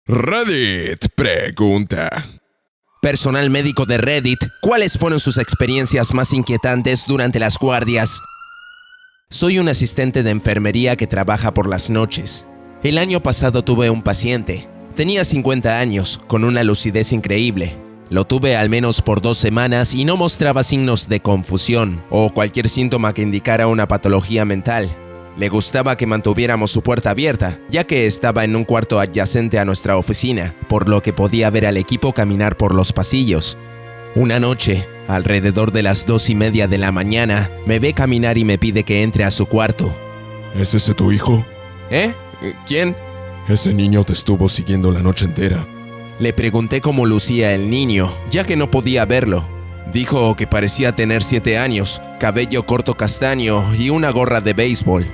Reddit pregunta. Personal médico de Reddit, ¿cuáles fueron sus experiencias más inquietantes durante las guardias? Soy un asistente de enfermería que trabaja por las noches. El año pasado tuve un paciente. Tenía 50 años, con una lucidez increíble. Lo tuve al menos por 2 semanas y no mostraba signos de confusión o cualquier síntoma que indicara una patología mental. Le gustaba que mantuviéramos su puerta abierta, ya que estaba en un cuarto adyacente a nuestra oficina, por lo que podía ver al equipo caminar por los pasillos. Una noche, alrededor de las 2:30 de la mañana, me ve caminar y me pide que entre a su cuarto. ¿Es ese tu hijo? ¿Eh? ¿Quién? Ese niño te estuvo siguiendo la noche entera. Le pregunté cómo lucía el niño, ya que no podía verlo. Dijo que parecía tener 7 años, cabello corto castaño y una gorra de béisbol.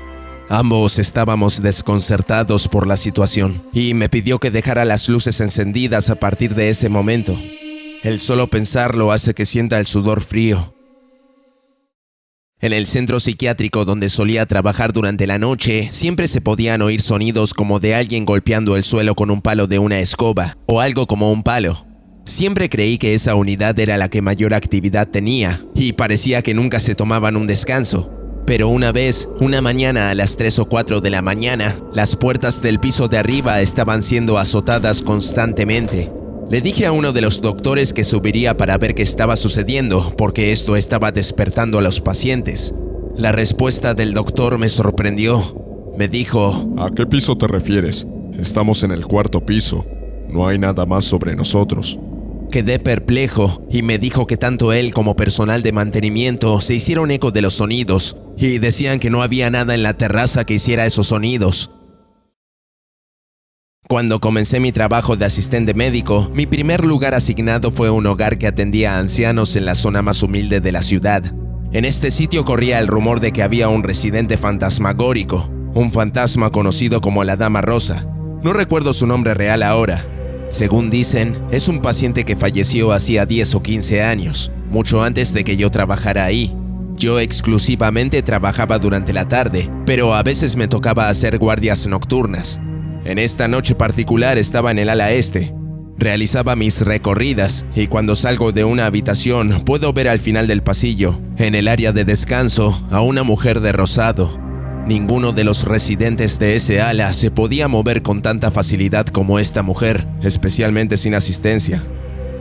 Ambos estábamos desconcertados por la situación y me pidió que dejara las luces encendidas a partir de ese momento. El solo pensarlo hace que sienta el sudor frío. En el centro psiquiátrico donde solía trabajar durante la noche, siempre se podían oír sonidos como de alguien golpeando el suelo con un palo de una escoba o algo como un palo. Siempre creí que esa unidad era la que mayor actividad tenía y parecía que nunca se tomaban un descanso. Pero una vez, una mañana a las 3 o 4 de la mañana, las puertas del piso de arriba estaban siendo azotadas constantemente. Le dije a uno de los doctores que subiría para ver qué estaba sucediendo, porque esto estaba despertando a los pacientes. La respuesta del doctor me sorprendió. Me dijo: ¿A qué piso te refieres? Estamos en el 4º piso. No hay nada más sobre nosotros. Quedé perplejo y me dijo que tanto él como personal de mantenimiento se hicieron eco de los sonidos y decían que no había nada en la terraza que hiciera esos sonidos. Cuando comencé mi trabajo de asistente médico, mi primer lugar asignado fue un hogar que atendía a ancianos en la zona más humilde de la ciudad. En este sitio corría el rumor de que había un residente fantasmagórico, un fantasma conocido como la Dama Rosa. No recuerdo su nombre real ahora. Según dicen, es un paciente que falleció hacía 10 o 15 años, mucho antes de que yo trabajara ahí. Yo exclusivamente trabajaba durante la tarde, pero a veces me tocaba hacer guardias nocturnas. En esta noche particular estaba en el ala este. Realizaba mis recorridas y cuando salgo de una habitación puedo ver al final del pasillo, en el área de descanso, a una mujer de rosado. Ninguno de los residentes de ese ala se podía mover con tanta facilidad como esta mujer, especialmente sin asistencia.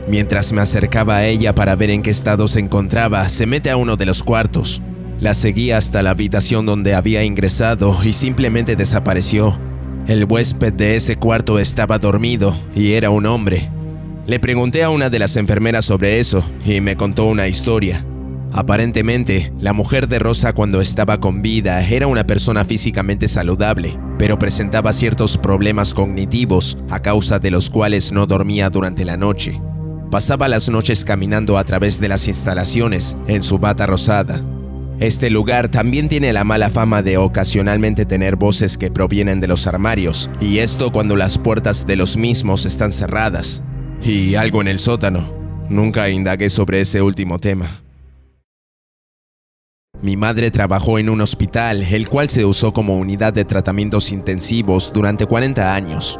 Mientras me acercaba a ella para ver en qué estado se encontraba, se mete a uno de los cuartos. La seguí hasta la habitación donde había ingresado y simplemente desapareció. El huésped de ese cuarto estaba dormido y era un hombre. Le pregunté a una de las enfermeras sobre eso y me contó una historia. Aparentemente, la mujer de rosa cuando estaba con vida era una persona físicamente saludable, pero presentaba ciertos problemas cognitivos a causa de los cuales no dormía durante la noche. Pasaba las noches caminando a través de las instalaciones en su bata rosada. Este lugar también tiene la mala fama de ocasionalmente tener voces que provienen de los armarios, y esto cuando las puertas de los mismos están cerradas. Y algo en el sótano. Nunca indagué sobre ese último tema. Mi madre trabajó en un hospital, el cual se usó como unidad de tratamientos intensivos durante 40 años.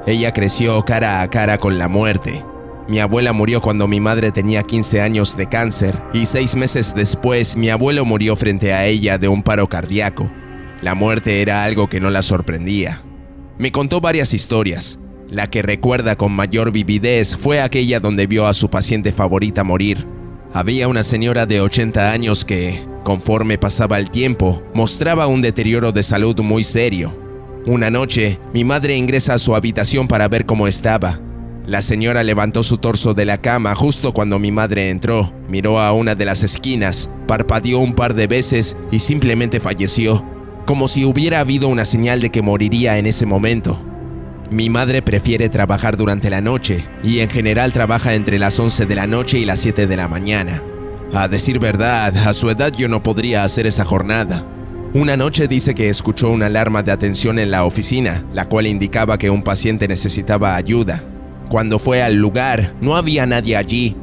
Ella creció cara a cara con la muerte. Mi abuela murió cuando mi madre tenía 15 años de cáncer y 6 meses después mi abuelo murió frente a ella de un paro cardíaco. La muerte era algo que no la sorprendía. Me contó varias historias. La que recuerda con mayor vividez fue aquella donde vio a su paciente favorita morir. Había una señora de 80 años que, conforme pasaba el tiempo, mostraba un deterioro de salud muy serio. Una noche, mi madre ingresa a su habitación para ver cómo estaba. La señora levantó su torso de la cama justo cuando mi madre entró, miró a una de las esquinas, parpadeó un par de veces y simplemente falleció, como si hubiera habido una señal de que moriría en ese momento. Mi madre prefiere trabajar durante la noche y en general trabaja entre las 11 de la noche y las 7 de la mañana. A decir verdad, a su edad yo no podría hacer esa jornada. Una noche dice que escuchó una alarma de atención en la oficina, la cual indicaba que un paciente necesitaba ayuda. Cuando fue al lugar, no había nadie allí.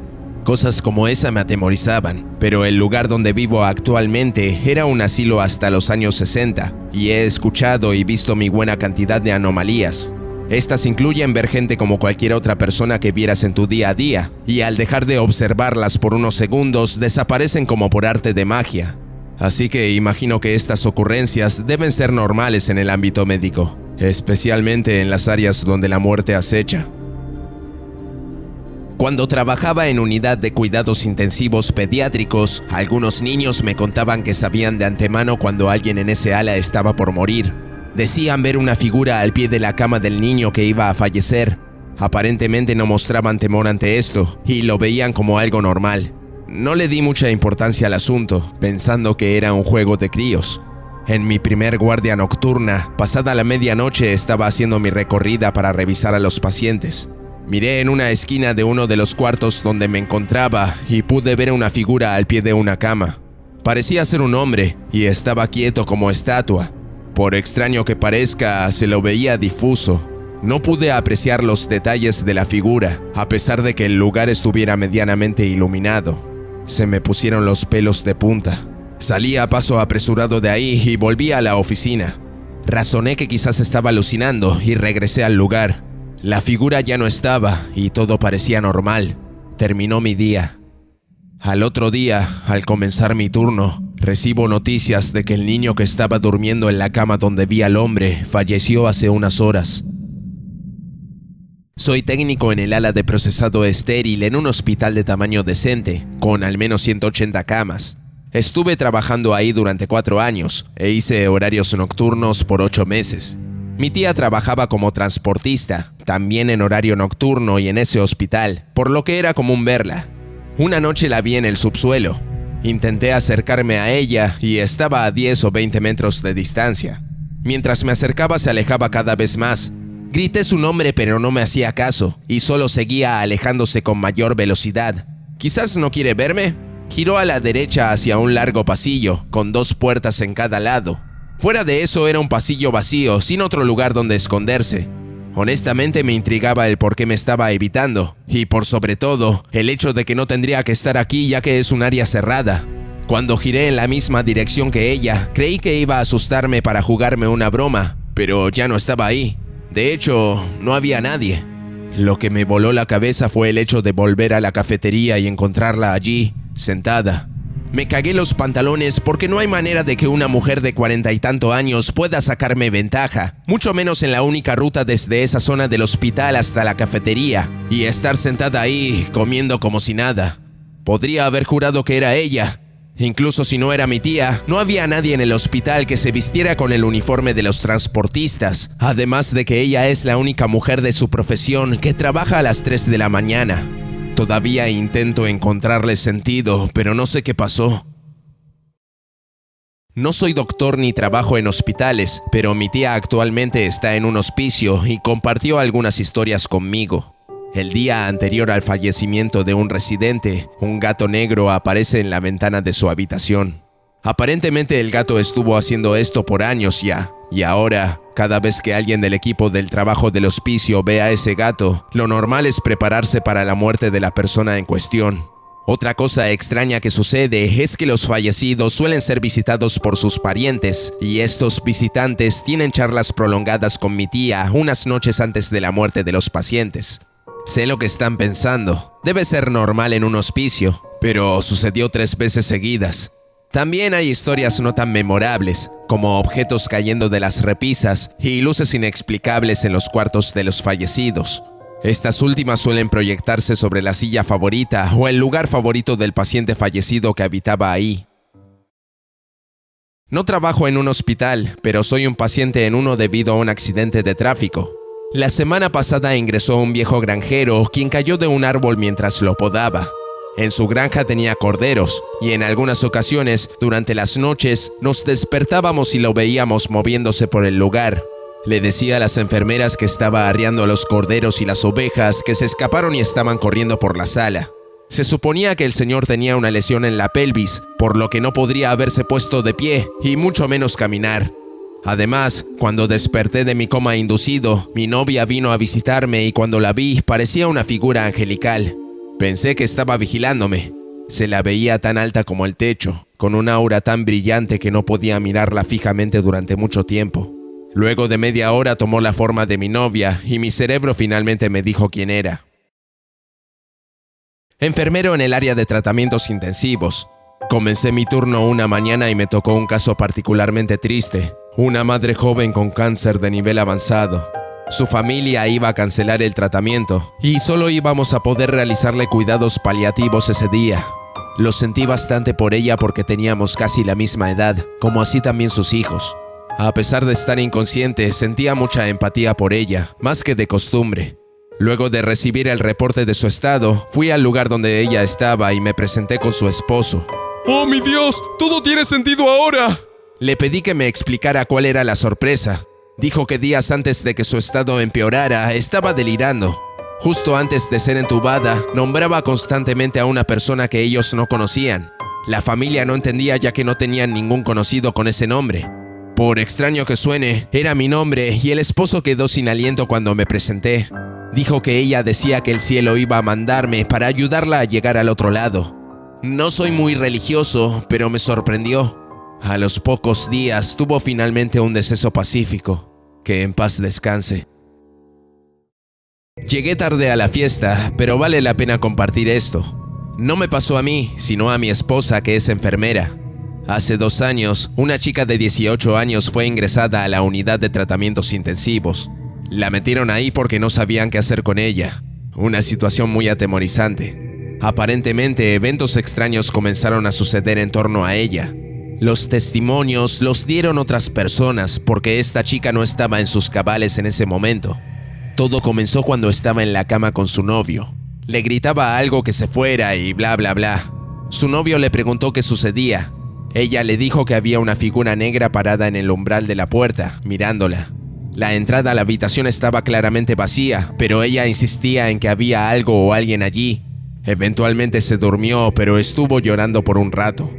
Cosas como esa me atemorizaban, pero el lugar donde vivo actualmente era un asilo hasta los años 60 y he escuchado y visto mi buena cantidad de anomalías. Estas incluyen ver gente como cualquier otra persona que vieras en tu día a día, y al dejar de observarlas por unos segundos, desaparecen como por arte de magia. Así que imagino que estas ocurrencias deben ser normales en el ámbito médico, especialmente en las áreas donde la muerte acecha. Cuando trabajaba en unidad de cuidados intensivos pediátricos, algunos niños me contaban que sabían de antemano cuando alguien en ese ala estaba por morir. Decían ver una figura al pie de la cama del niño que iba a fallecer. Aparentemente no mostraban temor ante esto y lo veían como algo normal. No le di mucha importancia al asunto, pensando que era un juego de críos. En mi primer guardia nocturna, pasada la medianoche, estaba haciendo mi recorrida para revisar a los pacientes. Miré en una esquina de uno de los cuartos donde me encontraba y pude ver una figura al pie de una cama. Parecía ser un hombre y estaba quieto como estatua. Por extraño que parezca, se lo veía difuso. No pude apreciar los detalles de la figura, a pesar de que el lugar estuviera medianamente iluminado. Se me pusieron los pelos de punta. Salí a paso apresurado de ahí y volví a la oficina. Razoné que quizás estaba alucinando y regresé al lugar. La figura ya no estaba y todo parecía normal. Terminó mi día. Al otro día, al comenzar mi turno, recibo noticias de que el niño que estaba durmiendo en la cama donde vi al hombre falleció hace unas horas. Soy técnico en el ala de procesado estéril en un hospital de tamaño decente, con al menos 180 camas. Estuve trabajando ahí durante 4 años e hice horarios nocturnos por 8 meses. Mi tía trabajaba como transportista, también en horario nocturno y en ese hospital, por lo que era común verla. Una noche la vi en el subsuelo. Intenté acercarme a ella y estaba a 10 o 20 metros de distancia. Mientras me acercaba se alejaba cada vez más. Grité su nombre pero no me hacía caso y solo seguía alejándose con mayor velocidad. ¿Quizás no quiere verme? Giró a la derecha hacia un largo pasillo, con 2 puertas en cada lado. Fuera de eso era un pasillo vacío, sin otro lugar donde esconderse. Honestamente me intrigaba el por qué me estaba evitando, y por sobre todo, el hecho de que no tendría que estar aquí ya que es un área cerrada. Cuando giré en la misma dirección que ella, creí que iba a asustarme para jugarme una broma, pero ya no estaba ahí. De hecho, no había nadie. Lo que me voló la cabeza fue el hecho de volver a la cafetería y encontrarla allí, sentada. Me cagué los pantalones porque no hay manera de que una mujer de 40 y tantos años pueda sacarme ventaja, mucho menos en la única ruta desde esa zona del hospital hasta la cafetería, y estar sentada ahí comiendo como si nada. Podría haber jurado que era ella. Incluso si no era mi tía, no había nadie en el hospital que se vistiera con el uniforme de los transportistas, además de que ella es la única mujer de su profesión que trabaja a las 3 de la mañana. Todavía intento encontrarle sentido, pero no sé qué pasó. No soy doctor ni trabajo en hospitales, pero mi tía actualmente está en un hospicio y compartió algunas historias conmigo. El día anterior al fallecimiento de un residente, un gato negro aparece en la ventana de su habitación. Aparentemente el gato estuvo haciendo esto por años ya, y ahora, cada vez que alguien del equipo del trabajo del hospicio ve a ese gato, lo normal es prepararse para la muerte de la persona en cuestión. Otra cosa extraña que sucede es que los fallecidos suelen ser visitados por sus parientes, y estos visitantes tienen charlas prolongadas con mi tía unas noches antes de la muerte de los pacientes. Sé lo que están pensando. Debe ser normal en un hospicio, pero sucedió 3 veces seguidas. También hay historias no tan memorables, como objetos cayendo de las repisas y luces inexplicables en los cuartos de los fallecidos. Estas últimas suelen proyectarse sobre la silla favorita o el lugar favorito del paciente fallecido que habitaba ahí. No trabajo en un hospital, pero soy un paciente en uno debido a un accidente de tráfico. La semana pasada ingresó un viejo granjero quien cayó de un árbol mientras lo podaba. En su granja tenía corderos, y en algunas ocasiones, durante las noches, nos despertábamos y lo veíamos moviéndose por el lugar. Le decía a las enfermeras que estaba arriando a los corderos y las ovejas que se escaparon y estaban corriendo por la sala. Se suponía que el señor tenía una lesión en la pelvis, por lo que no podría haberse puesto de pie, y mucho menos caminar. Además, cuando desperté de mi coma inducido, mi novia vino a visitarme y cuando la vi parecía una figura angelical. Pensé que estaba vigilándome. Se la veía tan alta como el techo, con un aura tan brillante que no podía mirarla fijamente durante mucho tiempo. Luego de media hora tomó la forma de mi novia y mi cerebro finalmente me dijo quién era. Enfermero en el área de tratamientos intensivos. Comencé mi turno una mañana y me tocó un caso particularmente triste. Una madre joven con cáncer de nivel avanzado. Su familia iba a cancelar el tratamiento y solo íbamos a poder realizarle cuidados paliativos ese día. Lo sentí bastante por ella porque teníamos casi la misma edad, como así también sus hijos. A pesar de estar inconsciente, sentía mucha empatía por ella, más que de costumbre. Luego de recibir el reporte de su estado, fui al lugar donde ella estaba y me presenté con su esposo. ¡Oh, mi Dios! ¡Todo tiene sentido ahora! Le pedí que me explicara cuál era la sorpresa. Dijo que días antes de que su estado empeorara, estaba delirando. Justo antes de ser entubada, nombraba constantemente a una persona que ellos no conocían. La familia no entendía ya que no tenían ningún conocido con ese nombre. Por extraño que suene, era mi nombre y el esposo quedó sin aliento cuando me presenté. Dijo que ella decía que el cielo iba a mandarme para ayudarla a llegar al otro lado. No soy muy religioso, pero me sorprendió. A los pocos días tuvo finalmente un deceso pacífico. Que en paz descanse. Llegué tarde a la fiesta, pero vale la pena compartir esto. No me pasó a mí, sino a mi esposa, que es enfermera. Hace 2 años, una chica de 18 años fue ingresada a la unidad de tratamientos intensivos. La metieron ahí porque no sabían qué hacer con ella. Una situación muy atemorizante. Aparentemente, eventos extraños comenzaron a suceder en torno a ella. Los testimonios los dieron otras personas porque esta chica no estaba en sus cabales en ese momento. Todo comenzó cuando estaba en la cama con su novio. Le gritaba algo que se fuera y bla bla bla. Su novio le preguntó qué sucedía. Ella le dijo que había una figura negra parada en el umbral de la puerta, mirándola. La entrada a la habitación estaba claramente vacía, pero ella insistía en que había algo o alguien allí. Eventualmente se durmió, pero estuvo llorando por un rato.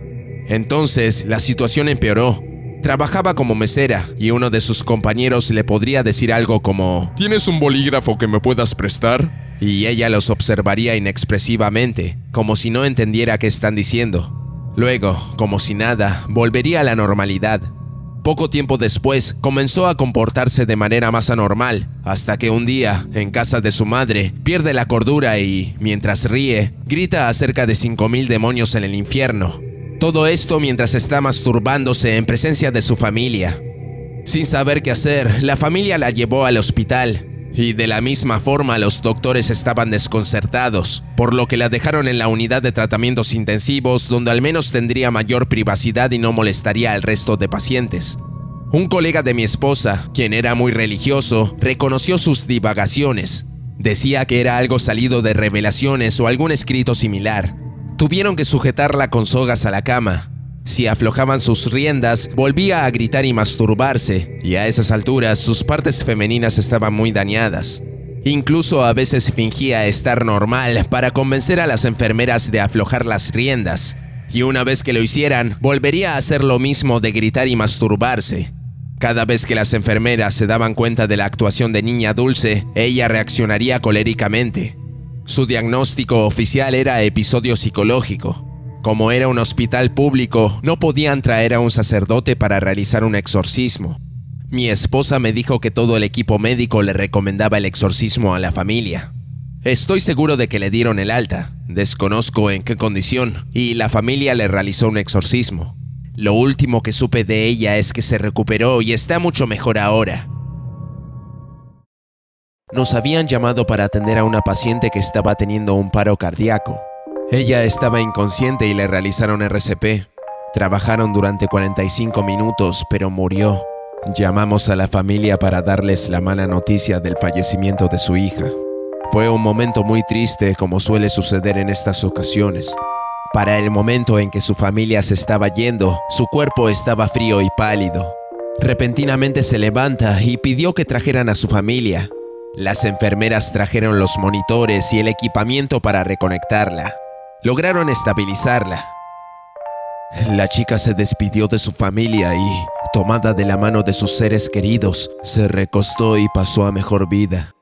Entonces, la situación empeoró. Trabajaba como mesera y uno de sus compañeros le podría decir algo como ¿tienes un bolígrafo que me puedas prestar? Y ella los observaría inexpresivamente, como si no entendiera qué están diciendo. Luego, como si nada, volvería a la normalidad. Poco tiempo después, comenzó a comportarse de manera más anormal, hasta que un día, en casa de su madre, pierde la cordura y, mientras ríe, grita acerca de 5000 demonios en el infierno. Todo esto mientras está masturbándose en presencia de su familia. Sin saber qué hacer, la familia la llevó al hospital, y de la misma forma los doctores estaban desconcertados, por lo que la dejaron en la unidad de tratamientos intensivos, donde al menos tendría mayor privacidad y no molestaría al resto de pacientes. Un colega de mi esposa, quien era muy religioso, reconoció sus divagaciones. Decía que era algo salido de Revelaciones o algún escrito similar. Tuvieron que sujetarla con sogas a la cama. Si aflojaban sus riendas, volvía a gritar y masturbarse, y a esas alturas sus partes femeninas estaban muy dañadas. Incluso a veces fingía estar normal para convencer a las enfermeras de aflojar las riendas, y una vez que lo hicieran, volvería a hacer lo mismo de gritar y masturbarse. Cada vez que las enfermeras se daban cuenta de la actuación de Niña Dulce, ella reaccionaría coléricamente. Su diagnóstico oficial era episodio psicológico. Como era un hospital público, no podían traer a un sacerdote para realizar un exorcismo. Mi esposa me dijo que todo el equipo médico le recomendaba el exorcismo a la familia. Estoy seguro de que le dieron el alta, desconozco en qué condición, y la familia le realizó un exorcismo. Lo último que supe de ella es que se recuperó y está mucho mejor ahora. Nos habían llamado para atender a una paciente que estaba teniendo un paro cardíaco. Ella estaba inconsciente y le realizaron RCP. Trabajaron durante 45 minutos, pero murió. Llamamos a la familia para darles la mala noticia del fallecimiento de su hija. Fue un momento muy triste, como suele suceder en estas ocasiones. Para el momento en que su familia se estaba yendo, su cuerpo estaba frío y pálido. Repentinamente se levanta y pidió que trajeran a su familia. Las enfermeras trajeron los monitores y el equipamiento para reconectarla. Lograron estabilizarla. La chica se despidió de su familia y, tomada de la mano de sus seres queridos, se recostó y pasó a mejor vida.